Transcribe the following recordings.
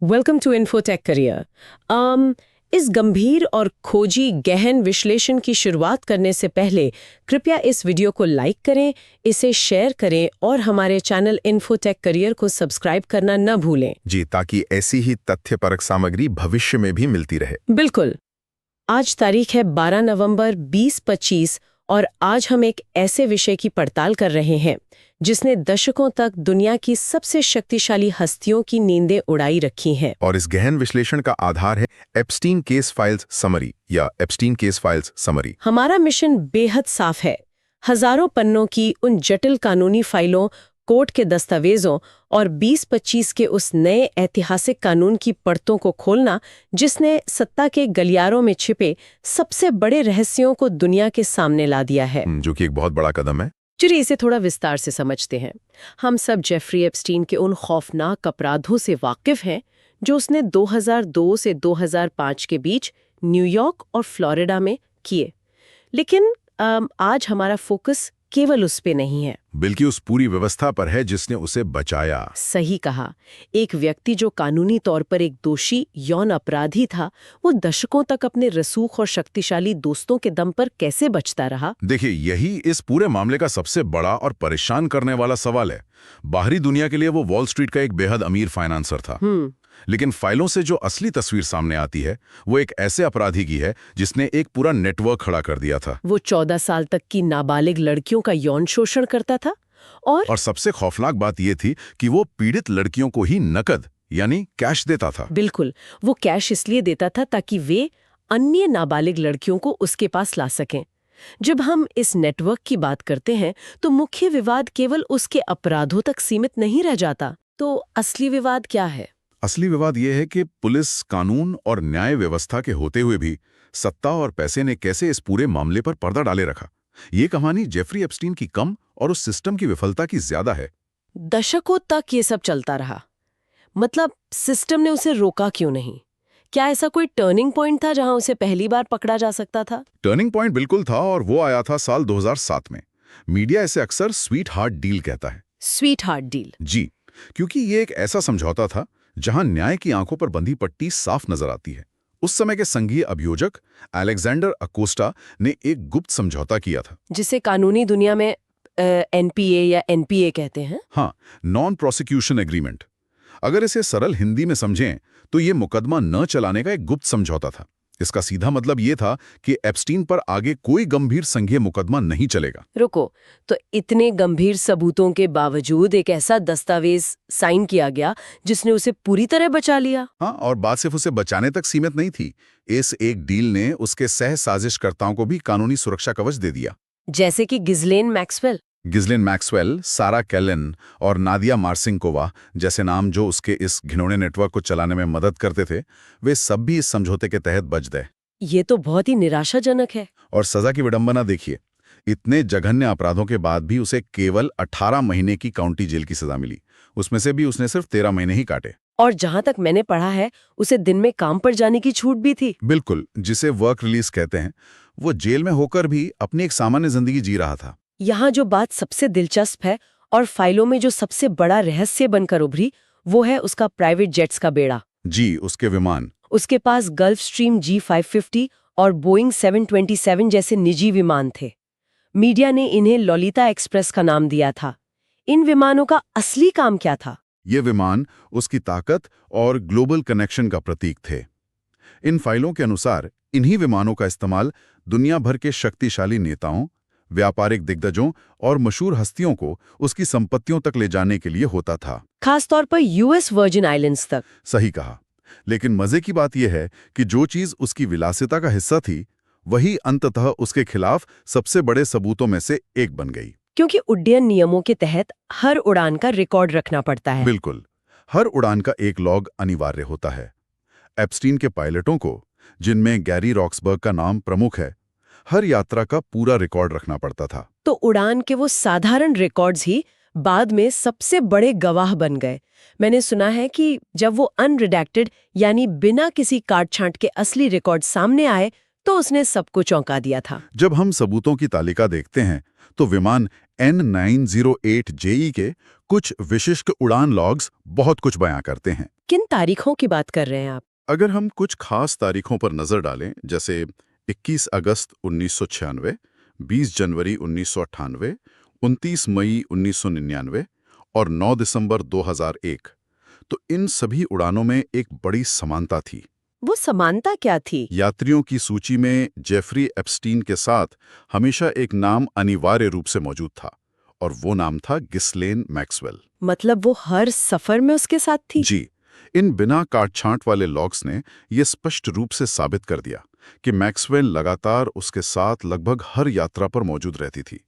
Welcome to infotech career. इस गंभीर और खोजी गहन विश्लेषण की शुरुआत करने से पहले कृपया इस वीडियो को लाइक करें, इसे शेयर करें और हमारे चैनल इन्फोटेक करियर को सब्सक्राइब करना न भूलें। जी, ताकि ऐसी ही तथ्यपरक सामग्री भविष्य में भी मिलती रहे। बिल्कुल। आज तारीख है 12 नवंबर 2025 और आज हम एक ऐसे विषय की पड़ताल कर रहे हैं जिसने दशकों तक दुनिया की सबसे शक्तिशाली हस्तियों की नींदें उड़ाई रखी हैं। और इस गहन विश्लेषण का आधार है एप्स्टीन केस फाइल्स समरी या एप्स्टीन केस फाइल्स समरी। हमारा मिशन बेहद साफ है। हजारों पन्नों की उन जटिल कानूनी फाइलों, कोर्ट के दस्तावेजों और 2025 के उस नए ऐतिहासिक कानून की परतों को खोलना जिसने सत्ता के गलियारों में छिपे सबसे बड़े रहस्यों को दुनिया के सामने ला दिया है। जो कि एक बहुत बड़ा कदम है। चलिए इसे थोड़ा विस्तार से समझते हैं। हम सब जेफरी एप्स्टीन के उन खौफनाक अपराधों से वाकिफ हैं जो उसने 2002 से 2005 के बीच न्यूयॉर्क और फ्लोरिडा में किए। लेकिन आज हमारा फोकस केवल उस पे नहीं है, बल्कि उस पूरी व्यवस्था पर है जिसने उसे बचाया। सही कहा। एक व्यक्ति जो कानूनी तौर पर एक दोषी यौन अपराधी था, वो दशकों तक अपने रसूख और शक्तिशाली दोस्तों के दम पर कैसे बचता रहा। देखिए, यही इस पूरे मामले का सबसे बड़ा और परेशान करने वाला सवाल है। बाहरी दुनिया के लिए वो वॉल स्ट्रीट का एक बेहद अमीर फाइनेंसर था, लेकिन फाइलों से जो असली तस्वीर सामने आती है वो एक ऐसे अपराधी की है जिसने एक पूरा नेटवर्क खड़ा कर दिया था। वो 14 साल तक की नाबालिग लड़कियों का यौन शोषण करता था और सबसे खौफनाक बात यह थी कि वो पीड़ित लड़कियों को ही नकद यानी कैश देता था। बिल्कुल, वो कैश इसलिए देता था ताकि वे अन्य नाबालिग लड़कियों को उसके पास ला सकें। जब हम इस नेटवर्क की बात करते हैं तो मुख्य विवाद केवल उसके अपराधों तक सीमित नहीं रह जाता। तो असली विवाद क्या है? असली विवाद यह है कि पुलिस, कानून और न्याय व्यवस्था के होते हुए भी सत्ता और पैसे ने कैसे इस पूरे मामले पर पर्दा डाले रखा। ये कहानी जेफरी एप्स्टीन की कम और उस सिस्टम की विफलता की ज्यादा है। दशकों तक ये सब चलता रहा। मतलब सिस्टम ने उसे रोका क्यों नहीं? क्या ऐसा कोई टर्निंग पॉइंट था जहां उसे पहली बार पकड़ा जा सकता था? टर्निंग पॉइंट बिल्कुल था, और वो आया था साल 2007 में। मीडिया इसे अक्सर स्वीट हार्ट डील कहता है। Sweet heart deal? जी, क्योंकि ये एक ऐसा समझौता था जहां न्याय की आंखों पर बंधी पट्टी साफ नजर आती है। उस समय के संघीय अभियोजक अलेक्जेंडर अकोस्टा ने एक गुप्त समझौता किया था, जिसे कानूनी दुनिया में एनपीए या एनपीए कहते हैं। हाँ, नॉन प्रोसिक्यूशन एग्रीमेंट। अगर इसे सरल हिंदी में समझें तो ये मुकदमा न चलाने का एक गुप्त समझौता था। इसका सीधा मतलब ये था कि एप्स्टीन पर आगे कोई गंभीर संघीय मुकदमा नहीं चलेगा। रुको, तो इतने गंभीर सबूतों के बावजूद एक ऐसा दस्तावेज साइन किया गया जिसने उसे पूरी तरह बचा लिया? हाँ, और बात सिर्फ उसे बचाने तक सीमित नहीं थी। इस एक डील ने उसके सह साजिशकर्ताओं को भी कानूनी सुरक्षा कवच दे दिया। जैसे कि गिज़लेन मैक्सवेल। गिज़लेन मैक्सवेल, सारा कैलन और नादिया मार्सिंकोवा जैसे नाम जो उसके इस घिनौने नेटवर्क को चलाने में मदद करते थे, वे सब भी इस समझौते के तहत बच गए। ये तो बहुत ही निराशाजनक है। और सजा की विडंबना देखिए, इतने जघन्य अपराधों के बाद भी उसे केवल 18 महीने की काउंटी जेल की सजा मिली। उसमें से भी उसने सिर्फ 13 महीने ही काटे। और जहां तक मैंने पढ़ा है, उसे दिन में काम पर जाने की छूट भी थी। बिल्कुल, जिसे वर्क रिलीज कहते हैं। वो जेल में होकर भी अपनी एक सामान्य जिंदगी जी रहा था। यहाँ जो बात सबसे दिलचस्प है और फाइलों में जो सबसे बड़ा रहस्य बनकर उभरी, वो है उसका प्राइवेट जेट्स का बेड़ा। जी, उसके विमान। उसके पास गल्फ स्ट्रीम G550 और बोइंग 727 जैसे निजी विमान थे। मीडिया ने इन्हें ललिता एक्सप्रेस का नाम दिया था। इन विमानों का असली काम क्या था? ये विमान उसकी ताकत और ग्लोबल कनेक्शन का प्रतीक थे। इन फाइलों के अनुसार इन्हीं विमानों का इस्तेमाल दुनिया भर के शक्तिशाली नेताओं, व्यापारिक दिग्गजों और मशहूर हस्तियों को उसकी संपत्तियों तक ले जाने के लिए होता था। खासतौर पर यूएस वर्जिन आइलैंड्स तक। सही कहा। लेकिन मजे की बात यह है कि जो चीज उसकी विलासिता का हिस्सा थी, वही अंततः उसके खिलाफ सबसे बड़े सबूतों में से एक बन गई। क्योंकि उड्डयन नियमों के तहत हर उड़ान का रिकॉर्ड रखना पड़ता है। बिल्कुल, हर उड़ान का एक लॉग अनिवार्य होता है। एप्स्टीन के पायलटों को, जिनमें गैरी रॉक्सबर्ग का नाम प्रमुख है, हर यात्रा का पूरा रिकॉर्ड रखना पड़ता था। तो उड़ान के वो साधारण रिकॉर्ड्स ही बाद में सबसे बड़े गवाह बन गए। मैंने सुना है कि जब वो अनरिडैक्टेड यानी बिना किसी काट छांट के असली रिकॉर्ड सामने आए तो उसने सबको चौंका दिया था। जब हम सबूतों की तालिका देखते हैं तो विमान N908JE के कुछ विशिष्ट उड़ान लॉग्स बहुत कुछ बयां करते हैं। किन तारीखों की बात कर रहे हैं आप? अगर हम कुछ खास तारीखों पर नजर डालें, जैसे 21 अगस्त 1996, 20 जनवरी 1998, 29 मई 1999 और 9 दिसंबर 2001, तो इन सभी उड़ानों में एक बड़ी समानता थी। वो समानता क्या थी? यात्रियों की सूची में जेफरी एप्स्टीन के साथ हमेशा एक नाम अनिवार्य रूप से मौजूद था, और वो नाम था गिस्लेन मैक्सवेल। मतलब वो हर सफर में उसके साथ थी? जी, इन बिना काट-छांट वाले लॉग्स ने ये स्पष्ट रूप से साबित कर दिया कि मैक्सवेल लगातार उसके साथ लगभग हर यात्रा पर मौजूद रहती थी।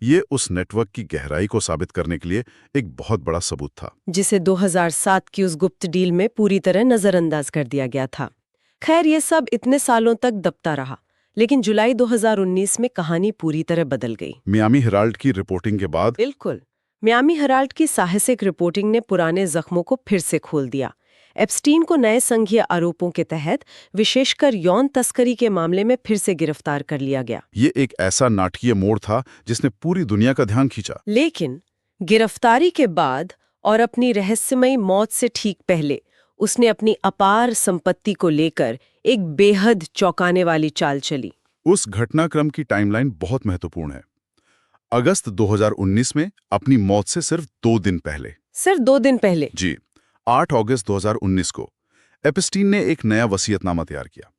ये उस नेटवर्क की गहराई को साबित करने के लिए एक बहुत बड़ा सबूत था। जिसे 2007 की उस गुप्त डील में पूरी तरह नजरअंदाज कर दिया गया था। खैर, ये सब इतने सालों तक दबता रहा, लेकिन जुलाई 2019 में कहानी पूरी तरह बदल गई। मियामी हेराल्ड की रिपोर्टिंग के बाद बिल्कुल, मियामी हेराल्ड की साहसिक रिपोर्टिंग ने पुराने जख्मों को फिर से खोल दिया। एप्स्टीन को नए संघीय आरोपों के तहत विशेषकर यौन तस्करी के मामले में फिर से गिरफ्तार कर लिया गया। ये एक ऐसा नाटकीय मोड़ था जिसने पूरी दुनिया का ध्यान खींचा। लेकिन गिरफ्तारी के बाद और अपनी रहस्यमयी मौत से ठीक पहले उसने अपनी अपार संपत्ति को लेकर एक बेहद चौंकाने वाली चाल चली। उस घटनाक्रम की टाइमलाइन बहुत महत्वपूर्ण है। अगस्त 2019 में अपनी मौत से सिर्फ 2 दिन पहले, सिर्फ 2 दिन पहले, जी 8 अगस्त 2019 को एप्स्टीन ने एक नया वसीयतनामा तैयार किया।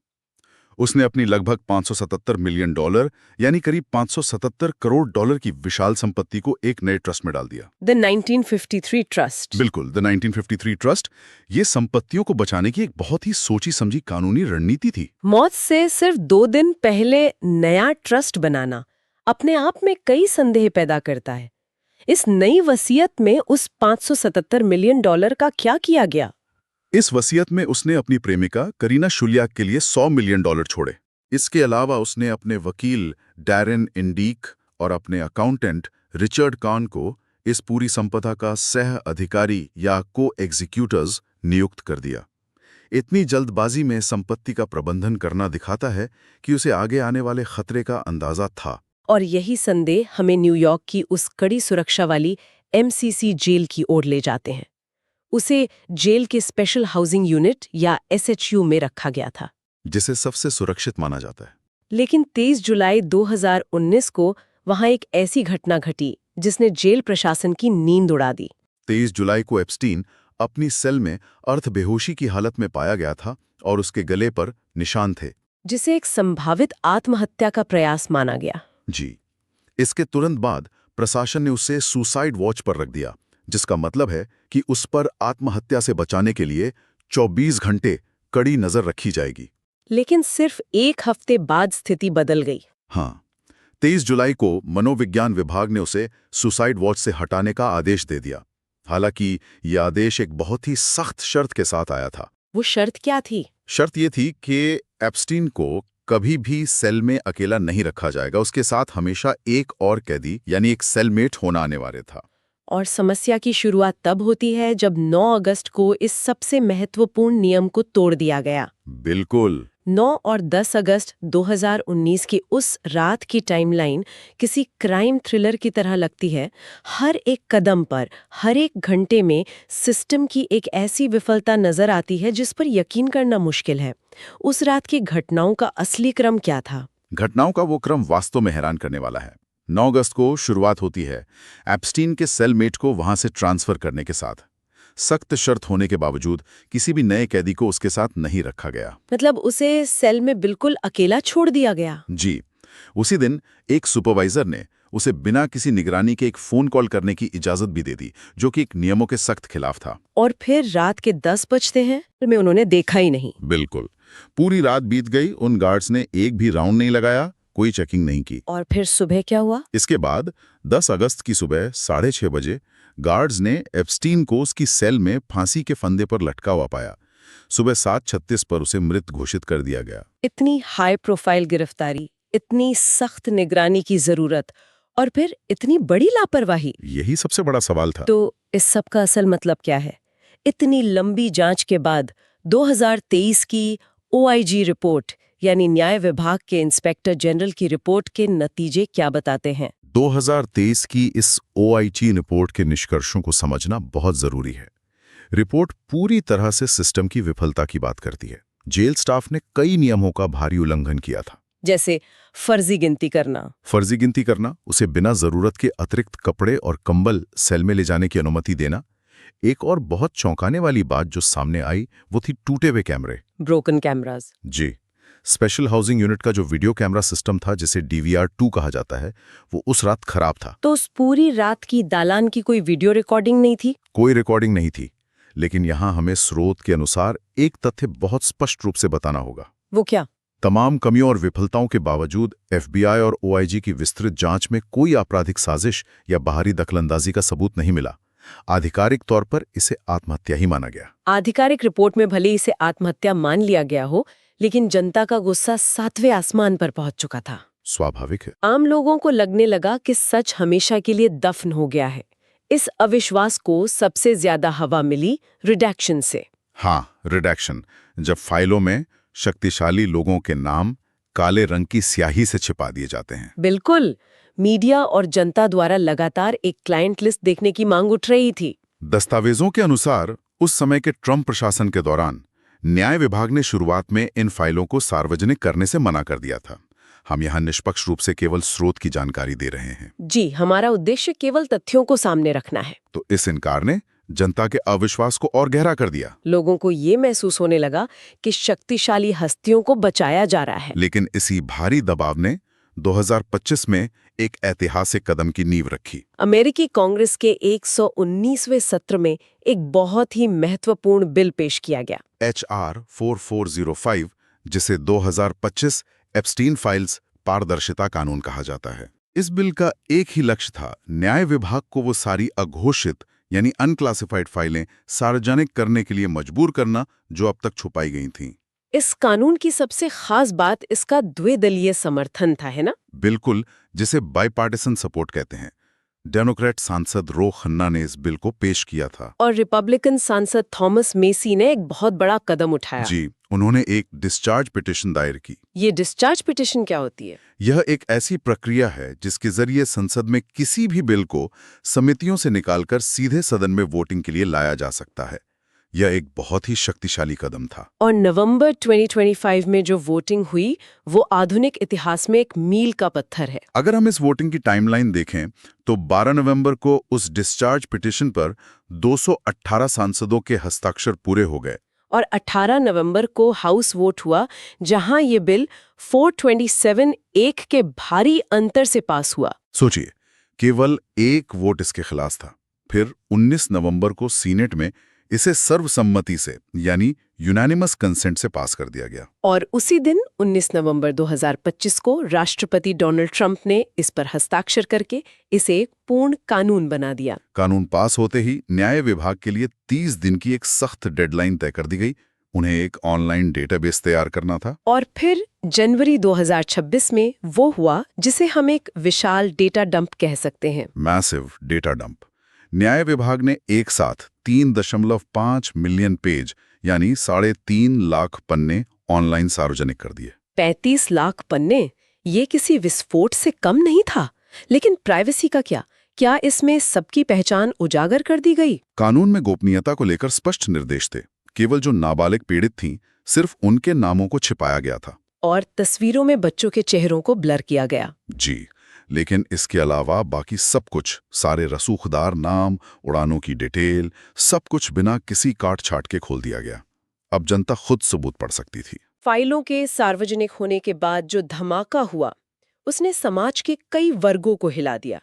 उसने अपनी लगभग $577 मिलियन यानी करीब 577 करोड़ डॉलर की विशाल संपत्ति को एक नए ट्रस्ट में डाल दिया। The 1953 trust. बिल्कुल, द 1953 ट्रस्ट। ये संपत्तियों को बचाने की एक बहुत ही सोची समझी कानूनी रणनीति थी। मौत से सिर्फ 2 दिन पहले नया ट्रस्ट बनाना अपने आप में कई संदेह पैदा करता है। इस नई वसीयत में उस $577 मिलियन का क्या किया गया? इस वसीयत में उसने अपनी प्रेमिका करीना शुलियाक के लिए $100 मिलियन छोड़े। इसके अलावा उसने अपने वकील डैरेन इंडीक और अपने अकाउंटेंट रिचर्ड कान को इस पूरी संपदा का सह अधिकारी या को एग्जीक्यूटर्स नियुक्त कर दिया। इतनी जल्दबाजी में संपत्ति का प्रबंधन करना दिखाता है कि उसे आगे आने वाले खतरे का अंदाजा था। और यही संदेह हमें न्यूयॉर्क की उस कड़ी सुरक्षा वाली MCC जेल की ओर ले जाते हैं। उसे जेल के स्पेशल हाउसिंग यूनिट या SHU में रखा गया था, जिसे सबसे सुरक्षित माना जाता है। लेकिन 23 जुलाई 2019 को वहां एक ऐसी घटना घटी जिसने जेल प्रशासन की नींद उड़ा दी। 23 जुलाई को एप्स्टीन अपनी सेल में अर्धबेहोशी की हालत में पाया गया था और उसके गले पर निशान थे, जिसे एक संभावित आत्महत्या का प्रयास माना गया। जी। इसके तुरंत बाद प्रशासन ने उसे सुसाइड वॉच पर रख दिया, जिसका मतलब है कि उस पर आत्महत्या से बचाने के लिए 24 घंटे कड़ी नजर रखी जाएगी। लेकिन सिर्फ 1 हफ्ते बाद स्थिति बदल गई। हाँ, 23 जुलाई को मनोविज्ञान विभाग ने उसे सुसाइड वॉच से हटाने का आदेश दे दिया। हालांकि यह आदेश एक बहुत ही सख्त शर्त के साथ आया था। वो शर्त क्या थी? शर्त ये थी कि एप्स्टीन को कभी भी सेल में अकेला नहीं रखा जाएगा। उसके साथ हमेशा एक और कैदी यानी एक सेलमेट होना अनिवार्य था। और समस्या की शुरुआत तब होती है जब 9 अगस्त को इस सबसे महत्वपूर्ण नियम को तोड़ दिया गया। बिल्कुल। 9 और 10 अगस्त 2019 की उस रात की टाइमलाइन किसी क्राइम थ्रिलर की तरह लगती है। हर एक कदम पर, हर एक घंटे में सिस्टम की एक ऐसी विफलता नजर आती है जिस पर यकीन करना मुश्किल है। उस रात की घटनाओं का असली क्रम क्या था? घटनाओं का वो क्रम वास्तव में हैरान करने वाला है। 9 अगस्त को शुरुआत होती है एप्स्टीन के सेलमेट को वहां से ट्रांसफर करने के साथ। सख्त शर्त होने के बावजूद किसी भी नए कैदी को उसके साथ नहीं रखा गया। मतलब उसे सेल में बिल्कुल अकेला छोड़ दिया गया? जी। उसी दिन एक सुपरवाइजर ने उसे बिना किसी निगरानी के एक फोन कॉल करने की इजाजत भी दे दी, जो कि एक नियमों के सख्त खिलाफ था। और फिर रात के 10 बजते हैं में उन्होंने देखा ही नहीं। बिल्कुल। पूरी रात बीत गई, उन गार्ड्स ने एक भी राउंड नहीं लगाया, कोई चेकिंग नहीं की। और फिर सुबह क्या हुआ? इसके बाद 10 अगस्त की सुबह 6:30 बजे गार्ड्स ने एप्स्टीन को उसकी सेल में फांसी के फंदे पर लटका हुआ पाया। सुबह 7:36 पर उसे मृत घोषित कर दिया गया। इतनी हाई प्रोफाइल गिरफ्तारी, इतनी सख्त निगरानी की जरूरत और फिर इतनी बड़ी लापरवाही, यही सबसे बड़ा सवाल था। तो इस सब का असल मतलब क्या है? इतनी लंबी जांच के बाद 2023 की OIG रिपोर्ट यानी न्याय विभाग के इंस्पेक्टर जनरल की रिपोर्ट के नतीजे क्या बताते हैं? 2023 की इस OIG रिपोर्ट के निष्कर्षों को समझना बहुत जरूरी है। रिपोर्ट पूरी तरह से सिस्टम की विफलता की बात करती है। जेल स्टाफ ने कई नियमों का भारी उल्लंघन किया था। जैसे फर्जी गिनती करना, उसे बिना जरूरत के अतिरिक्त कपड़े और कंबल सेल में ले जाने की अनुमति देना। एक और बहुत चौंकाने वाली बात जो सामने आई वो थी टूटे हुए कैमरे, ब्रोकन कैमरास। जी। स्पेशल हाउसिंग यूनिट का जो वीडियो कैमरा सिस्टम था, जिसे DVR-2 कहा जाता है, वो उस रात खराब था। तो उस पूरी रात की दालान की कोई वीडियो रिकॉर्डिंग नहीं थी? कोई रिकॉर्डिंग नहीं थी, लेकिन यहां हमें स्रोत के अनुसार एक तथ्य बहुत स्पष्ट रूप से बताना होगा। वो क्या? तमाम कमियों और विफलताओं के बावजूद FBI और OIG की विस्तृत जांच में कोई आपराधिक साजिश या बाहरी दखलंदाजी का सबूत नहीं मिला। आधिकारिक तौर पर इसे आत्महत्या ही माना गया। आधिकारिक रिपोर्ट में भले इसे आत्महत्या मान लिया गया हो, लेकिन जनता का गुस्सा 7वें आसमान पर पहुंच चुका था। स्वाभाविक है। आम लोगों को लगने लगा कि सच हमेशा के लिए दफन हो गया है। इस अविश्वास को सबसे ज्यादा हवा मिली रिडैक्शन से। हाँ, रिडैक्शन, जब फाइलों में शक्तिशाली लोगों के नाम काले रंग की स्याही से छिपा दिए जाते हैं। बिल्कुल। मीडिया और जनता द्वारा लगातार एक क्लाइंट लिस्ट देखने की मांग उठ रही थी। दस्तावेजों के अनुसार उस समय के ट्रंप प्रशासन के दौरान न्याय विभाग ने शुरुआत में इन फाइलों को सार्वजनिक करने से मना कर दिया था। हम यहाँ निष्पक्ष रूप से केवल स्रोत की जानकारी दे रहे हैं। जी, हमारा उद्देश्य केवल तथ्यों को सामने रखना है। तो इस इनकार ने जनता के अविश्वास को और गहरा कर दिया। लोगों को ये महसूस होने लगा कि शक्तिशाली हस्तियों को बचाया जा रहा है। लेकिन इसी भारी दबाव ने 2025 में एक ऐतिहासिक कदम की नींव रखी। अमेरिकी कांग्रेस के 119वें सत्र में एक बहुत ही महत्वपूर्ण बिल पेश किया गया, HR 4405, जिसे 2025 एप्स्टीन फाइल्स पारदर्शिता कानून कहा जाता है। इस बिल का एक ही लक्ष्य था, न्याय विभाग को वो सारी अघोषित यानी अनक्लासिफाइड फाइलें सार्वजनिक करने के लिए मजबूर करना जो अब तक छुपाई गई थीं। इस कानून की सबसे खास बात इसका द्विदलीय समर्थन था, है ना? बिल्कुल, जिसे बाइपार्टिसन सपोर्ट कहते हैं। डेमोक्रेट सांसद रो खन्ना ने इस बिल को पेश किया था और रिपब्लिकन सांसद थॉमस मेसी ने एक बहुत बड़ा कदम उठाया। जी, उन्होंने एक डिस्चार्ज पिटीशन दायर की। ये डिस्चार्ज पिटीशन क्या होती है? यह एक ऐसी प्रक्रिया है जिसके जरिए संसद में किसी भी बिल को समितियों से निकालकर सीधे सदन में वोटिंग के लिए लाया जा सकता है। यह एक बहुत ही शक्तिशाली कदम था। और नवंबर 2025 में जो वोटिंग हुई वो आधुनिक इतिहास में एक मील का पत्थर है। अगर हम इस वोटिंग की टाइमलाइन देखें तो 12 नवंबर को उस डिस्चार्ज पिटीशन पर 218 सांसदों के हस्ताक्षर पूरे हो गए। और 18 नवंबर को हाउस वोट हुआ, जहां ये बिल 427-1 के भारी अंतर से पास हुआ। सोचिए, केवल एक वोट इसके खिलाफ था। फिर 19 नवंबर को सीनेट में इसे सर्वसम्मति से यानी यूनानिमस कंसेंट से पास कर दिया गया। और उसी दिन 19 नवंबर 2025 को राष्ट्रपति डोनाल्ड ट्रंप ने इस पर हस्ताक्षर करके इसे एक पूर्ण कानून बना दिया। कानून पास होते ही न्याय विभाग के लिए 30 दिन की एक सख्त डेडलाइन तय कर दी गई। उन्हें एक ऑनलाइन डेटाबेस तैयार करना था। और फिर जनवरी 2026 में वो हुआ जिसे हम एक विशाल डेटा डंप कह सकते हैं। Massive data dump. न्याय विभाग ने एक साथ 3.5 मिलियन पेज यानी 3.5 लाख पन्ने ऑनलाइन सार्वजनिक कर दिए। 35 लाख पन्ने, ये किसी विस्फोट से कम नहीं था। लेकिन प्राइवेसी का क्या इसमें सबकी पहचान उजागर कर दी गई? कानून में गोपनीयता को लेकर स्पष्ट निर्देश थे। केवल जो नाबालिग पीड़ित थीं, सिर्फ उनके नामों को छिपाया गया था। और तस्वीरों में बच्चों के चेहरों को ब्लर किया गया। जी, लेकिन इसके अलावा बाकी सब कुछ, सारे रसूखदार नाम, उड़ानों की डिटेल, सब कुछ बिना किसी काट छाट के खोल दिया गया। अब जनता खुद सबूत पढ़ सकती थी। फाइलों के सार्वजनिक होने के बाद जो धमाका हुआ, उसने समाज के कई वर्गों को हिला दिया।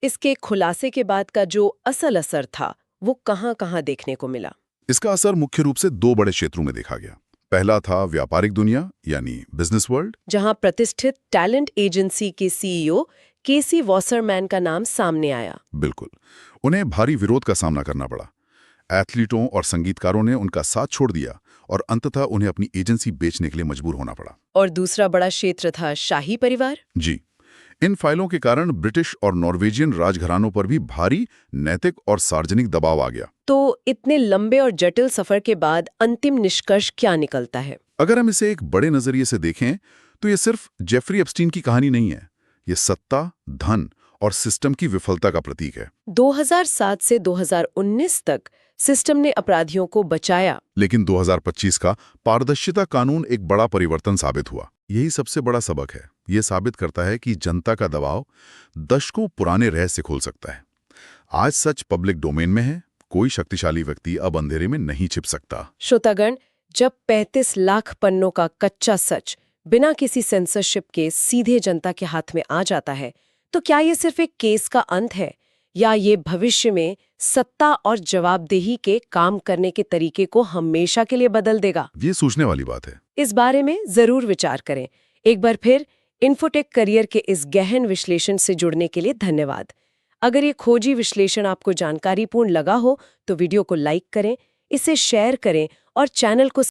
इसके खुलासे के बाद का जो असल असर था, वो कहां-कहां देखने को मिला? इसका असर मुख्य रूप से 2 बड़े क्षेत्रों में देखा गया। पहला था व्यापारिक दुनिया यानी बिजनेस वर्ल्ड, जहां प्रतिष्ठित टैलेंट एजेंसी के CEO केसी वॉसरमैन का नाम सामने आया। बिल्कुल, उन्हें भारी विरोध का सामना करना पड़ा। एथलीटों और संगीतकारों ने उनका साथ छोड़ दिया और अंततः उन्हें अपनी एजेंसी बेचने के लिए मजबूर होना पड़ा। और दूसरा बड़ा क्षेत्र था शाही परिवार। जी, इन फाइलों के कारण ब्रिटिश और नॉर्वेजियन राजघरानों पर भी भारी नैतिक और सार्वजनिक दबाव आ गया। तो इतने लंबे और जटिल सफर के बाद अंतिम निष्कर्ष क्या निकलता है? अगर हम इसे एक बड़े नजरिए से देखें तो ये सिर्फ जेफरी एप्स्टीन की कहानी नहीं है। ये सत्ता, धन और सिस्टम की विफलता का प्रतीक है। 2007 से 2019 तक सिस्टम ने अपराधियों को बचाया। लेकिन 2025 का पारदर्शिता कानून एक बड़ा परिवर्तन साबित हुआ। यही सबसे बड़ा सबक है। ये साबित करता है कि जनता का दबाव दशकों पुराने रहस्य खोल सकता है। आज सच पब्लिक डोमेन में है, कोई शक्तिशाली व्यक्ति अब अंधेरे में नहीं छिप सकता। श्रोतागण, जब 35 लाख पन्नों का कच्चा सच बिना किसी सेंसरशिप के सीधे जनता के हाथ में आ जाता है, तो क्या ये सिर्फ एक केस का अंत है, या ये भविष्य में सत्ता और जवाबदेही के काम करने के तरीके को हमेशा के लिए बदल देगा? ये सोचने वाली बात है। इस बारे में जरूर विचार करें। एक बार फिर इन्फोटेक करियर के इस गहन विश्लेषण से जुड़ने के लिए धन्यवाद। अगर ये खोजी विश्लेषण आपको जानकारीपूर्ण लगा हो तो वीडियो को लाइक करें, इसे शेयर करें और चैनल को